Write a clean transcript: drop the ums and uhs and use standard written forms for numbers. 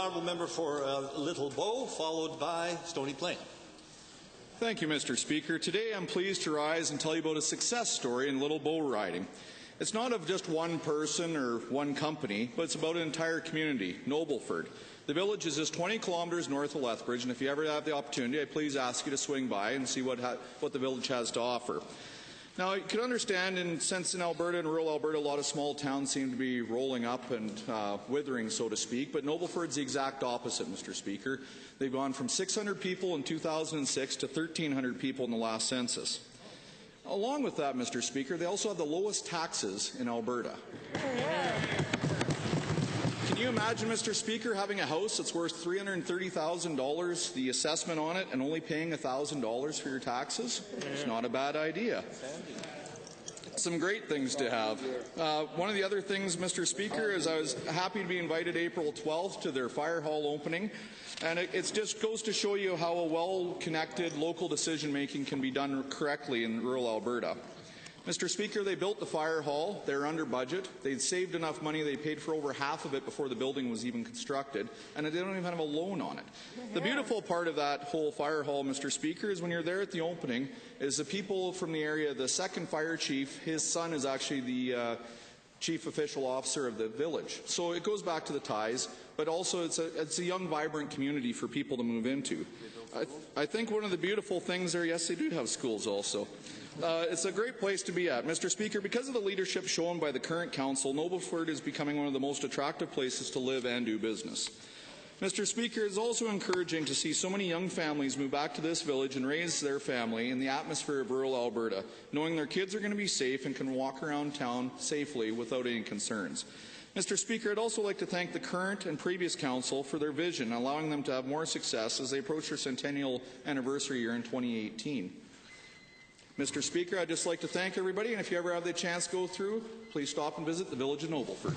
Honourable member for Little Bow, followed by Stony Plain. Thank you, Mr. Speaker. Today I'm pleased to rise and tell you about a success story in Little Bow riding. It's not of just one person or one company, but it's about an entire community, Nobleford. The village is just 20 kilometres north of Lethbridge, and if you ever have the opportunity, I please ask you to swing by and see what the village has to offer. Now, you can understand, since in Alberta and rural Alberta, a lot of small towns seem to be rolling up and withering, so to speak, but Nobleford's the exact opposite, Mr. Speaker. They've gone from 600 people in 2006 to 1,300 people in the last census. Along with that, Mr. Speaker, they also have the lowest taxes in Alberta. Can you imagine, Mr. Speaker, having a house that's worth $330,000, the assessment on it, and only paying $1,000 for your taxes? It's not a bad idea. Some great things to have. One of the other things, Mr. Speaker, is I was happy to be invited April 12th to their fire hall opening, and it just goes to show you how a well-connected local decision-making can be done correctly in rural Alberta. Mr. Speaker, they built the fire hall. They're under budget. They'd saved enough money. They paid for over half of it before the building was even constructed, and they don't even have a loan on it. The beautiful part of that whole fire hall, Mr. Speaker, is when you're there at the opening, is the people from the area, the second fire chief, his son is actually the chief official officer of the village. So it goes back to the ties, but also it's a young, vibrant community for people to move into. I think one of the beautiful things there, yes, they do have schools also. It's a great place to be at. Mr. Speaker, because of the leadership shown by the current council, Nobleford is becoming one of the most attractive places to live and do business. Mr. Speaker, it's also encouraging to see so many young families move back to this village and raise their family in the atmosphere of rural Alberta, knowing their kids are going to be safe and can walk around town safely without any concerns. Mr. Speaker, I'd also like to thank the current and previous council for their vision, allowing them to have more success as they approach their centennial anniversary year in 2018. Mr. Speaker, I'd just like to thank everybody, and if you ever have the chance to go through, please stop and visit the village of Nobleford.